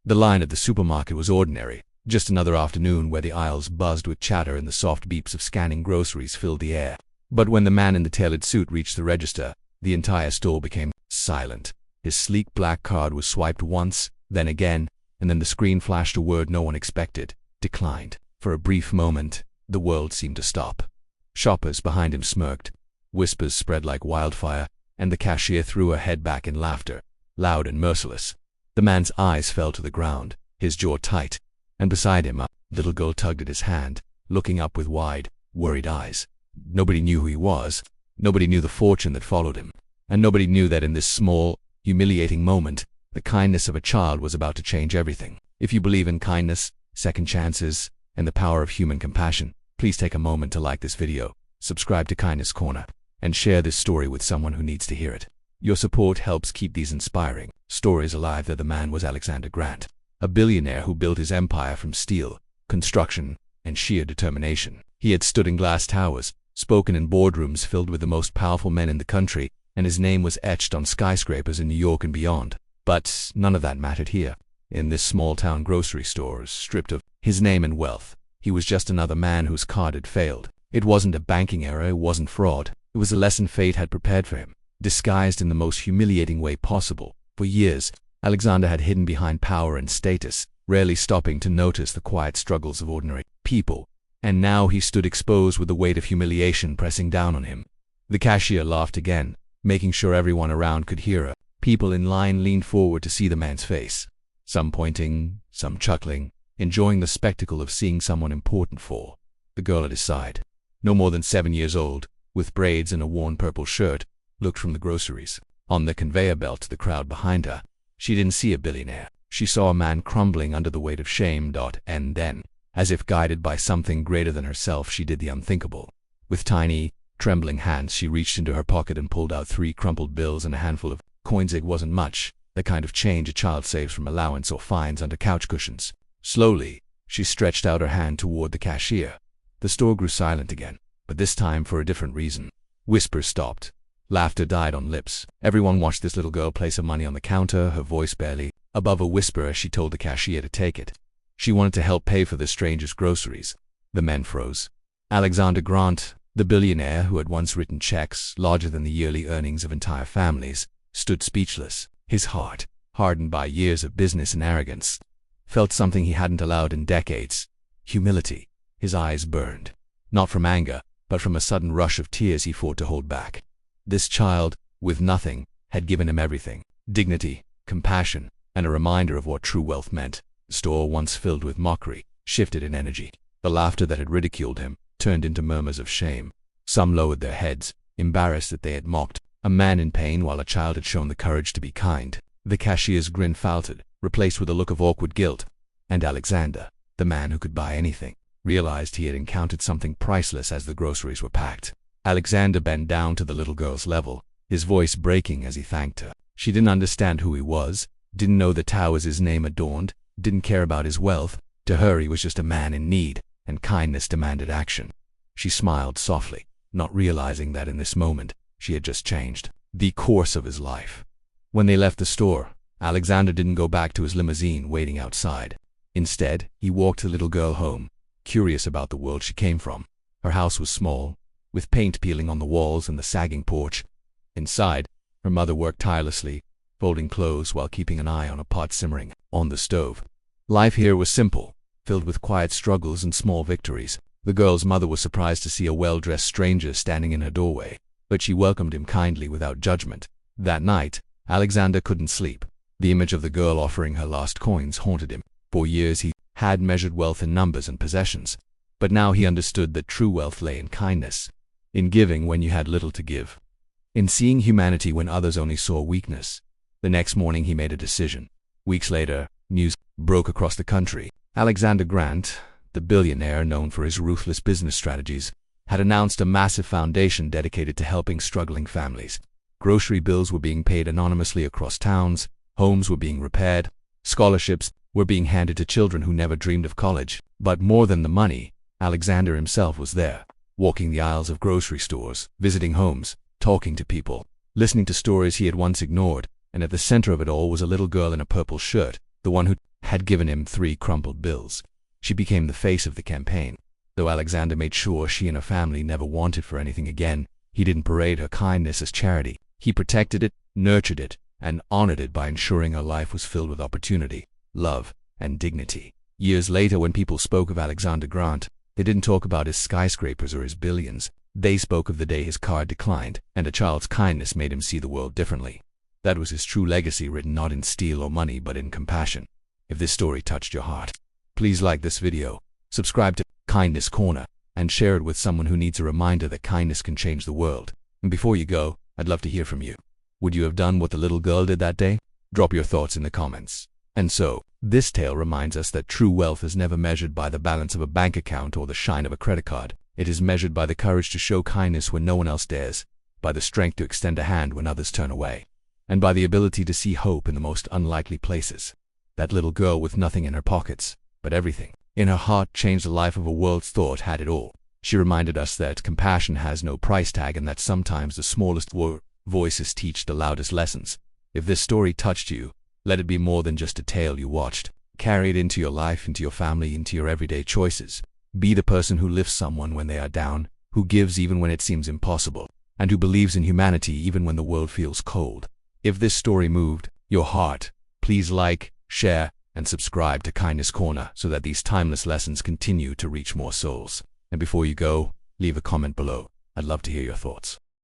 The line at the supermarket was ordinary, just another afternoon where the aisles buzzed with chatter and the soft beeps of scanning groceries filled the air. But when the man in the tailored suit reached the register, the entire store became silent. His sleek black card was swiped once, then again, and then the screen flashed a word no one expected: declined. For a brief moment, the world seemed to stop. Shoppers behind him smirked. Whispers spread like wildfire, and the cashier threw her head back in laughter, loud and merciless. The man's eyes fell to the ground, his jaw tight, and beside him a little girl tugged at his hand, looking up with wide, worried eyes. Nobody knew who he was, nobody knew the fortune that followed him, and nobody knew that in this small, humiliating moment, the kindness of a child was about to change everything. If you believe in kindness, second chances, and the power of human compassion, please take a moment to like this video, subscribe to Kindness Corner, and share this story with someone who needs to hear it. Your support helps keep these inspiring stories alive. The man was Alexander Grant, a billionaire who built his empire from steel, construction, and sheer determination. He had stood in glass towers, spoken in boardrooms filled with the most powerful men in the country, and his name was etched on skyscrapers in New York and beyond. But none of that mattered here. In this small-town grocery store, stripped of his name and wealth, he was just another man whose card had failed. It wasn't a banking error, it wasn't fraud. It was a lesson fate had prepared for him, disguised in the most humiliating way possible. For years, Alexander had hidden behind power and status, rarely stopping to notice the quiet struggles of ordinary people. And now he stood exposed with the weight of humiliation pressing down on him. The cashier laughed again, making sure everyone around could hear her. People in line leaned forward to see the man's face, some pointing, some chuckling, enjoying the spectacle of seeing someone important fall. The girl at his side, no more than 7 years old, with braids and a worn purple shirt, looked from the groceries. On the conveyor belt to the crowd behind her, she didn't see a billionaire. She saw a man crumbling under the weight of shame. And then, as if guided by something greater than herself, she did the unthinkable. With tiny, trembling hands, she reached into her pocket and pulled out 3 crumpled bills and a handful of coins. It wasn't much, the kind of change a child saves from allowance or fines under couch cushions. Slowly, she stretched out her hand toward the cashier. The store grew silent again, but this time for a different reason. Whispers stopped. Laughter died on lips. Everyone watched this little girl place her money on the counter, her voice barely above a whisper as she told the cashier to take it. She wanted to help pay for the stranger's groceries. The men froze. Alexander Grant, the billionaire who had once written checks larger than the yearly earnings of entire families, stood speechless. His heart, hardened by years of business and arrogance, felt something he hadn't allowed in decades: humility. His eyes burned, not from anger, but from a sudden rush of tears he fought to hold back. This child, with nothing, had given him everything: dignity, compassion, and a reminder of what true wealth meant. The store, once filled with mockery, shifted in energy. The laughter that had ridiculed him turned into murmurs of shame. Some lowered their heads, embarrassed that they had mocked a man in pain while a child had shown the courage to be kind. The cashier's grin faltered, replaced with a look of awkward guilt. And Alexander, the man who could buy anything, realized he had encountered something priceless as the groceries were packed. Alexander bent down to the little girl's level, his voice breaking as he thanked her. She didn't understand who he was, didn't know the towers his name adorned, didn't care about his wealth. To her, he was just a man in need, and kindness demanded action. She smiled softly, not realizing that in this moment, she had just changed the course of his life. When they left the store, Alexander didn't go back to his limousine waiting outside. Instead, he walked the little girl home, curious about the world she came from. Her house was small, with paint peeling on the walls and the sagging porch. Inside, her mother worked tirelessly, folding clothes while keeping an eye on a pot simmering on the stove. Life here was simple, filled with quiet struggles and small victories. The girl's mother was surprised to see a well-dressed stranger standing in her doorway, but she welcomed him kindly without judgment. That night, Alexander couldn't sleep. The image of the girl offering her last coins haunted him. For years he had measured wealth in numbers and possessions, but now he understood that true wealth lay in kindness, in giving when you had little to give, in seeing humanity when others only saw weakness. The next morning he made a decision. Weeks later, news broke across the country. Alexander Grant, the billionaire known for his ruthless business strategies, had announced a massive foundation dedicated to helping struggling families. Grocery bills were being paid anonymously across towns, homes were being repaired, scholarships were being handed to children who never dreamed of college. But more than the money, Alexander himself was there, walking the aisles of grocery stores, visiting homes, talking to people, listening to stories he had once ignored. And at the center of it all was a little girl in a purple shirt, the one who had given him 3 crumpled bills. She became the face of the campaign. Though Alexander made sure she and her family never wanted for anything again, he didn't parade her kindness as charity. He protected it, nurtured it, and honored it by ensuring her life was filled with opportunity, love, and dignity. Years later, when people spoke of Alexander Grant, they didn't talk about his skyscrapers or his billions. They spoke of the day his car declined, and a child's kindness made him see the world differently. That was his true legacy, written not in steel or money, but in compassion. If this story touched your heart, please like this video, subscribe to Kindness Corner, and share it with someone who needs a reminder that kindness can change the world. And before you go, I'd love to hear from you. Would you have done what the little girl did that day? Drop your thoughts in the comments. And so, this tale reminds us that true wealth is never measured by the balance of a bank account or the shine of a credit card. It is measured by the courage to show kindness when no one else dares, by the strength to extend a hand when others turn away, and by the ability to see hope in the most unlikely places. That little girl with nothing in her pockets, but everything in her heart, changed the life of a world thought had it all. She reminded us that compassion has no price tag and that sometimes the smallest voices teach the loudest lessons. If this story touched you, let it be more than just a tale you watched. Carry it into your life, into your family, into your everyday choices. Be the person who lifts someone when they are down, who gives even when it seems impossible, and who believes in humanity even when the world feels cold. If this story moved your heart, please like, share, and subscribe to Kindness Corner so that these timeless lessons continue to reach more souls. And before you go, leave a comment below. I'd love to hear your thoughts.